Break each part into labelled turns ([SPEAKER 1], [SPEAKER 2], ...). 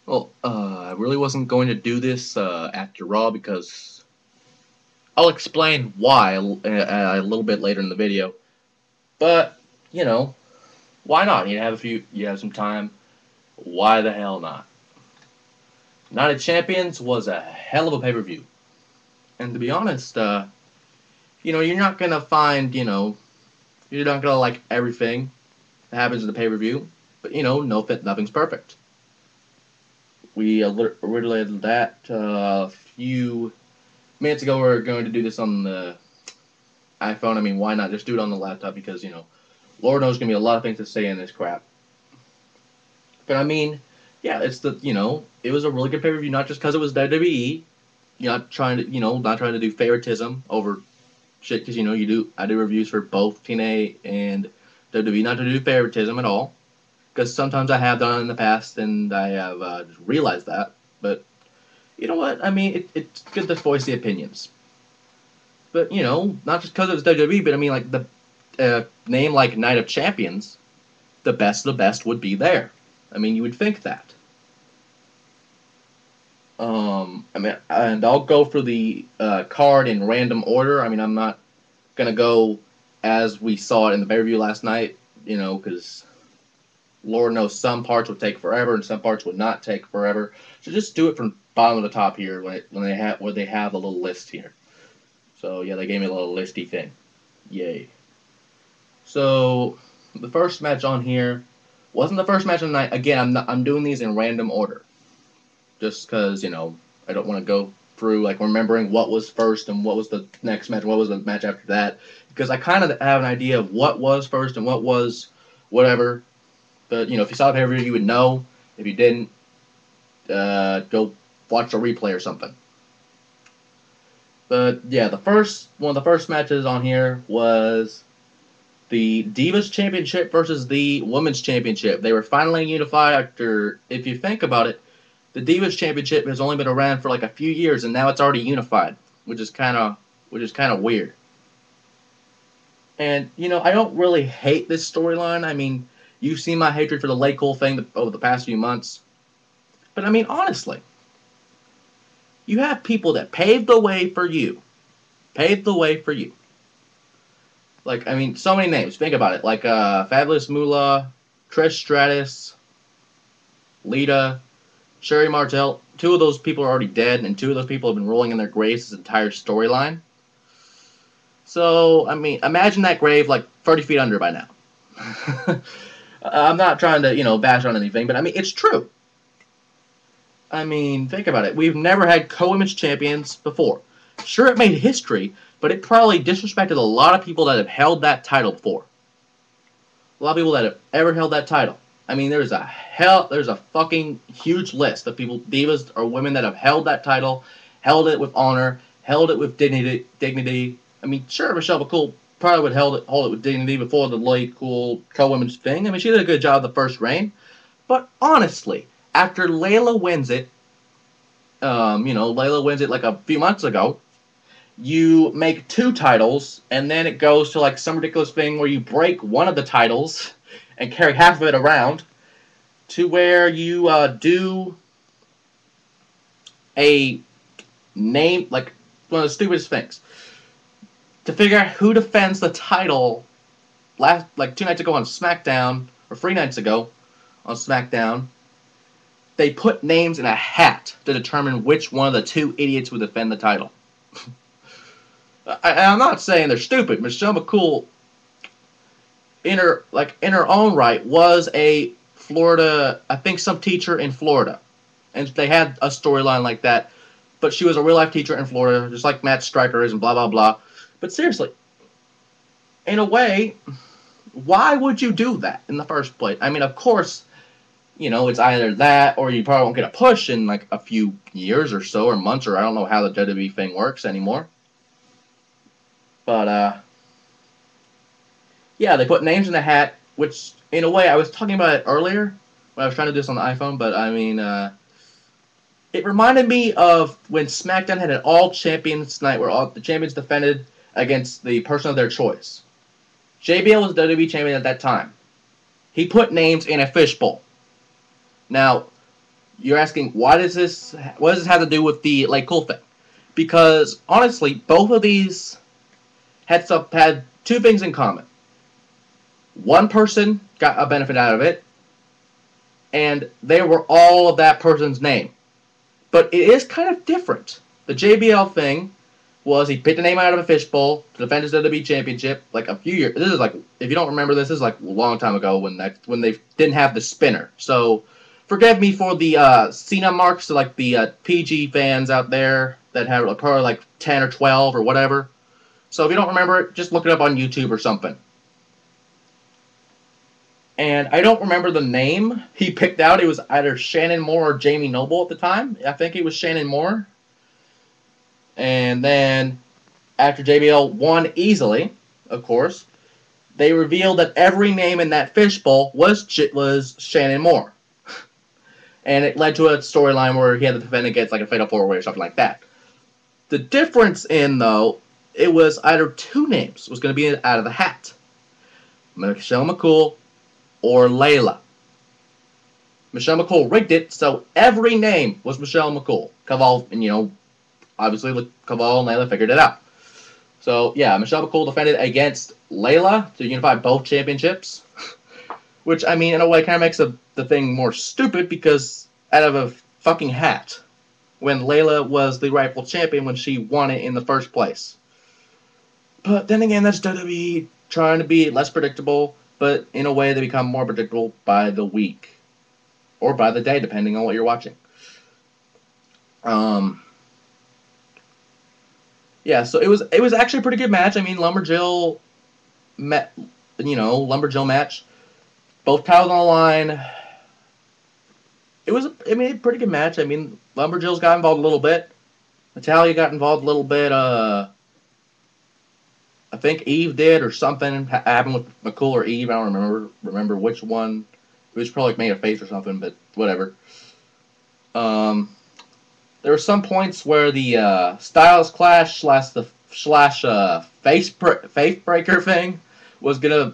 [SPEAKER 1] Well, I really wasn't going to do this after Raw because I'll explain why a little bit later in the video. But you know, why not? You have some time. Why the hell not? Night of Champions was a hell of a pay-per-view, and to be honest, you're not gonna find, you're not gonna like everything that happens in the pay-per-view, but nothing's perfect. We related that a few minutes ago. We're going to do this on the iPhone. I mean, why not just do it on the laptop? Because, Lord knows there's going to be a lot of things to say in this crap. But I mean, yeah, it was a really good pay-per-view, not just because it was WWE. You're not trying to do favoritism over shit, because, I do reviews for both TNA and WWE, not to do favoritism at all. Because sometimes I have done it in the past, and I have realized that. But you know what? I mean, it's good to voice the opinions. But not just because it was WWE, but I mean, like the name like Night of Champions, the best of the best would be there. I mean, you would think that. I mean, and I'll go through the card in random order. I mean, I'm not gonna go as we saw it in the pay-per-view last night, because Lord knows some parts would take forever and some parts would not take forever. So just do it from bottom to top here where they have a little list here. So yeah, they gave me a little listy thing. Yay. So the first match on here wasn't the first match of the night. Again, I'm doing these in random order, just because I don't want to go through like remembering what was first and what was the next match, what was the match after that, because I kind of have an idea of what was first and what was whatever. But if you saw the pay-per-view, you would know. If you didn't, go watch a replay or something. But yeah, one of the first matches on here was the Divas Championship versus the Women's Championship. They were finally unified after, if you think about it, the Divas Championship has only been around for like a few years, and now it's already unified, which is kind of weird. And I don't really hate this storyline. I mean, you've seen my hatred for the Late Cole thing over the past few months. But I mean, honestly, you have people that paved the way for you. Paved the way for you. Like, I mean, so many names. Think about it. Like, Fabulous Moolah, Trish Stratus, Lita, Sherry Martel. 2 of those people are already dead, and 2 of those people have been rolling in their graves this entire storyline. So, I mean, imagine that grave like 30 feet under by now. I'm not trying to, bash on anything, but I mean, it's true. I mean, think about it. We've never had co-women's champions before. Sure, it made history, but it probably disrespected a lot of people that have held that title before. A lot of people that have ever held that title. I mean, there's a fucking huge list of people, divas or women, that have held that title, held it with honor, held it with dignity. I mean, sure, Michelle McCool probably would hold it with dignity before the late cool co-women's thing. I mean, she did a good job the first reign. But honestly, after Layla wins it, Layla wins it like a few months ago, you make 2 titles, and then it goes to like some ridiculous thing where you break one of the titles and carry half of it around, to where you do a name, like one of the stupidest things, to figure out who defends the title. Like 2 nights ago on SmackDown, or 3 nights ago on SmackDown, they put names in a hat to determine which one of the 2 idiots would defend the title. I'm not saying they're stupid. Michelle McCool, in her own right, was a Florida, I think, some teacher in Florida, and they had a storyline like that. But she was a real life teacher in Florida, just like Matt Striker is, and blah blah blah. But seriously, in a way, why would you do that in the first place? I mean, of course, it's either that or you probably won't get a push in like a few years or so, or months, or I don't know how the WWE thing works anymore. But, yeah, they put names in the hat, which, in a way, I was talking about it earlier when I was trying to do this on the iPhone, but, I mean, it reminded me of when SmackDown had an all-champions night where all the champions defended against the person of their choice. JBL was the WWE champion at that time. He put names in a fishbowl. Now, You're asking, what does this have to do with the like cool thing? Because honestly, both of these had two things in common. One person got a benefit out of it, and they were all of that person's name. But it is kind of different. The JBL thing was he picked a name out of a fishbowl to defend his WWE Championship like a few years. This is like, if you don't remember this is like a long time ago when they didn't have the spinner. So forgive me for the Cena marks to like the PG fans out there that have probably like 10 or 12 or whatever. So if you don't remember it, just look it up on YouTube or something. And I don't remember the name he picked out. It was either Shannon Moore or Jamie Noble at the time. I think it was Shannon Moore. And then, after JBL won easily, of course, they revealed that every name in that fishbowl was Shannon Moore. And it led to a storyline where he had to defend against like a Fatal 4-Way or something like that. The difference in, though, it was either two names was going to be out of the hat. Michelle McCool or Layla. Michelle McCool rigged it, so every name was Michelle McCool. Kaval, and obviously Kaval and Layla figured it out. So yeah, Michelle McCool defended against Layla to unify both championships. Which, I mean, in a way kind of makes the thing more stupid because out of a fucking hat. When Layla was the rightful champion when she won it in the first place. But then again, that's WWE trying to be less predictable. But in a way, they become more predictable by the week. Or by the day, depending on what you're watching. Yeah, so it was actually a pretty good match. I mean, Lumberjill Lumberjill match. Both titles on the line. It was, a pretty good match. I mean, Lumberjill's got involved a little bit. Natalia got involved a little bit. I think Eve did, or something happened with McCool or Eve. I don't remember which one. It was probably like made a face or something, but whatever. There were some points where the Styles Clash / Faith Breaker thing was gonna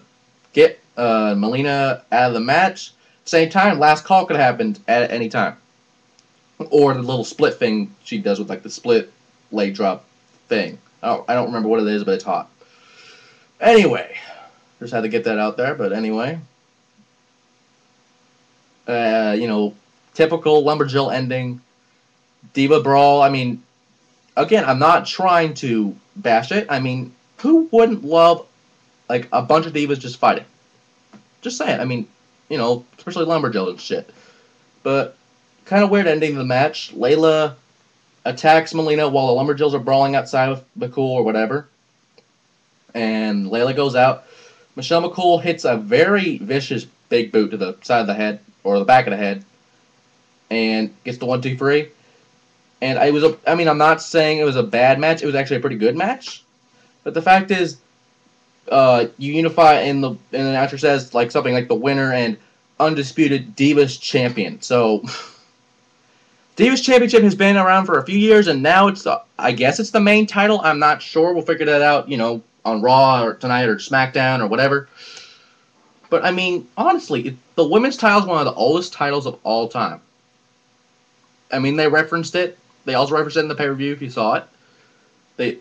[SPEAKER 1] get Melina out of the match. Same time, last call could have happened at any time. Or the little split thing she does with like the split leg drop thing. I don't remember what it is, but it's hot. Anyway, just had to get that out there. But anyway, typical Lumberjill ending, Diva Brawl. I mean, again, I'm not trying to bash it. I mean, who wouldn't love like a bunch of divas just fighting? Just saying. I mean, especially Lumberjill and shit. But kind of weird ending of the match. Layla attacks Melina while the Lumberjills are brawling outside with McCool or whatever. And Layla goes out. Michelle McCool hits a very vicious big boot to the side of the head, or the back of the head, and gets the 1-2-3. And I'm not saying it was a bad match. It was actually a pretty good match. But the fact is, you unify, and the announcer says like something like the winner and undisputed Divas champion. So Divas Championship has been around for a few years, and now I guess it's the main title. I'm not sure. We'll figure that out, on Raw or tonight or SmackDown or whatever. But I mean, honestly, the women's title is one of the oldest titles of all time. I mean, they referenced it. They also referenced it in the pay-per-view if you saw it. They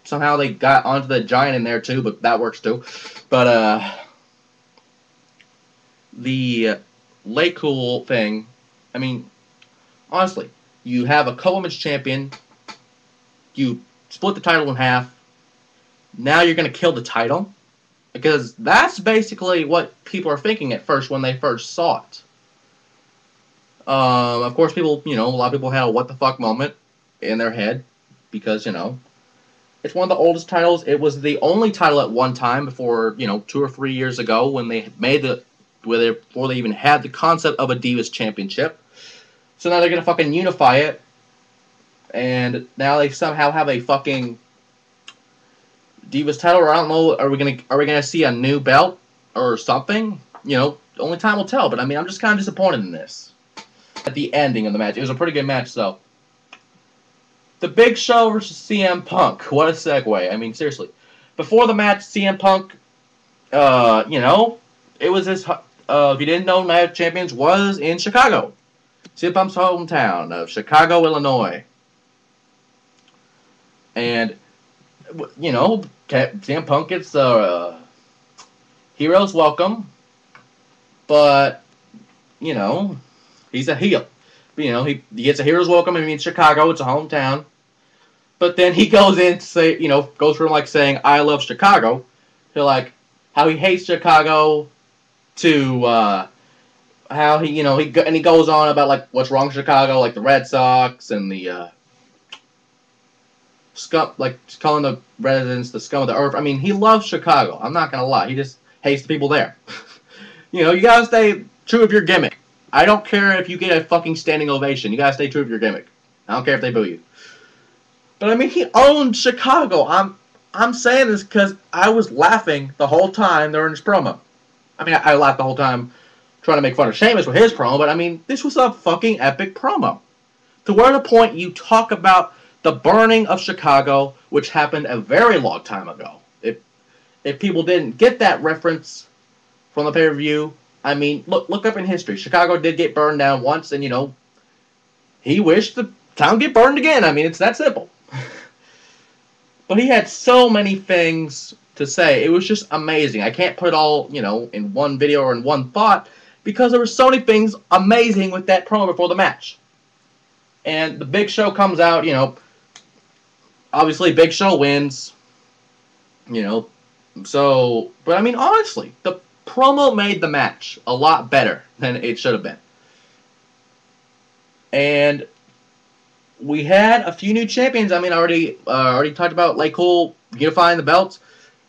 [SPEAKER 1] got onto the Giant in there too, but that works too. But the Lay Cool thing, I mean, honestly, you have a co-women's champion, you split the title in half, now you're going to kill the title? Because that's basically what people are thinking at first when they first saw it. Of course, people, a lot of people had a what the fuck moment in their head. Because, it's one of the oldest titles. It was the only title at one time before, 2 or 3 years ago when they made before they even had the concept of a Divas Championship. So now they're going to fucking unify it. And now they somehow have a fucking Divas title, or I don't know, are we gonna see a new belt or something? Only time will tell, but I mean, I'm just kind of disappointed in this. At the ending of the match, it was a pretty good match, though. The Big Show versus CM Punk. What a segue. I mean, seriously. Before the match, CM Punk, it was his, if you didn't know, Night of Champions was in Chicago. CM Punk's hometown of Chicago, Illinois. And, you know, CM Punk gets the hero's welcome, but, you know, he's a heel. You know, he gets a hero's welcome. I mean, Chicago, it's a hometown. But then he goes in to say, you know, goes from like saying, I love Chicago, to like how he hates Chicago, to how he, you know, he goes on about like what's wrong with Chicago, like the Red Sox and the scum, like calling the residents the scum of the earth. I mean, he loves Chicago. I'm not gonna lie. He just hates the people there. You know, you gotta stay true of your gimmick. I don't care if you get a fucking standing ovation. You gotta stay true of your gimmick. I don't care if they boo you. But I mean, he owned Chicago. I'm saying this because I was laughing the whole time during his promo. I mean, I laughed the whole time trying to make fun of Sheamus with his promo, but I mean, this was a fucking epic promo. To where the point you talk about the burning of Chicago, which happened a very long time ago. If people didn't get that reference from the pay-per-view, I mean, look up in history. Chicago did get burned down once, and, you know, he wished the town get burned again. I mean, it's that simple. But he had so many things to say. It was just amazing. I can't put it all, you know, in one video or in one thought, because there were so many things amazing with that promo before the match. And the Big Show comes out, you know, obviously Big Show wins, you know, so, but I mean, honestly, the promo made the match a lot better than it should have been. And we had a few new champions. I mean, I already talked about Lay Cool unifying the belts.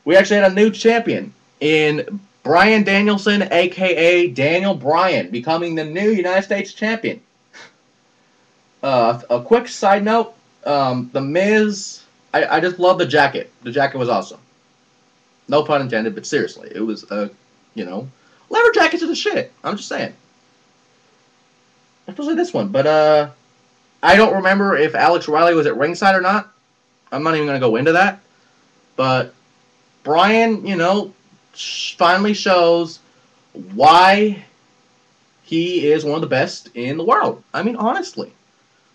[SPEAKER 1] We actually had a new champion in Bryan Danielson, a.k.a. Daniel Bryan, becoming the new United States champion. A quick side note, The Miz, I just love the jacket. The jacket was awesome. No pun intended, but seriously, it was, you know, leather jackets are the shit. I'm just saying. Especially this one. But, I don't remember if Alex Riley was at ringside or not. I'm not even going to go into that. But Bryan, you know, finally shows why he is one of the best in the world. I mean, honestly.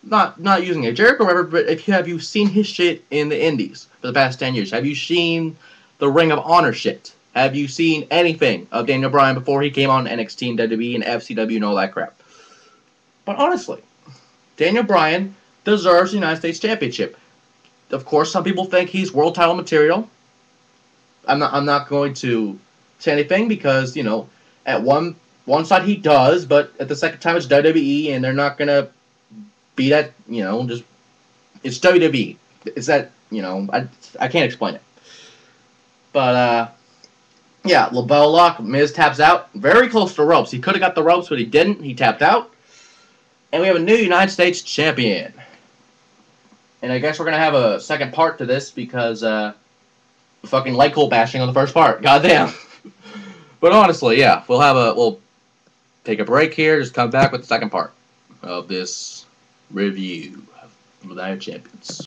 [SPEAKER 1] Not using a Jericho reference, but have you seen his shit in the indies for the past 10 years? Have you seen the Ring of Honor shit? Have you seen anything of Daniel Bryan before he came on NXT and WWE and FCW and all that crap? But honestly, Daniel Bryan deserves the United States Championship. Of course, some people think he's world title material. I'm not going to say anything because, you know, at one side he does, but at the second time it's WWE and they're not gonna be that, you know, just it's WWE. It's that, you know, I can't explain it. But yeah, LaBelle lock, Miz taps out, very close to ropes. He could have got the ropes, but he didn't. He tapped out. And we have a new United States champion. And I guess we're going to have a second part to this because fucking light coal bashing on the first part. Goddamn. But honestly, yeah, we'll take a break here, just come back with the second part of this review of the United Champions.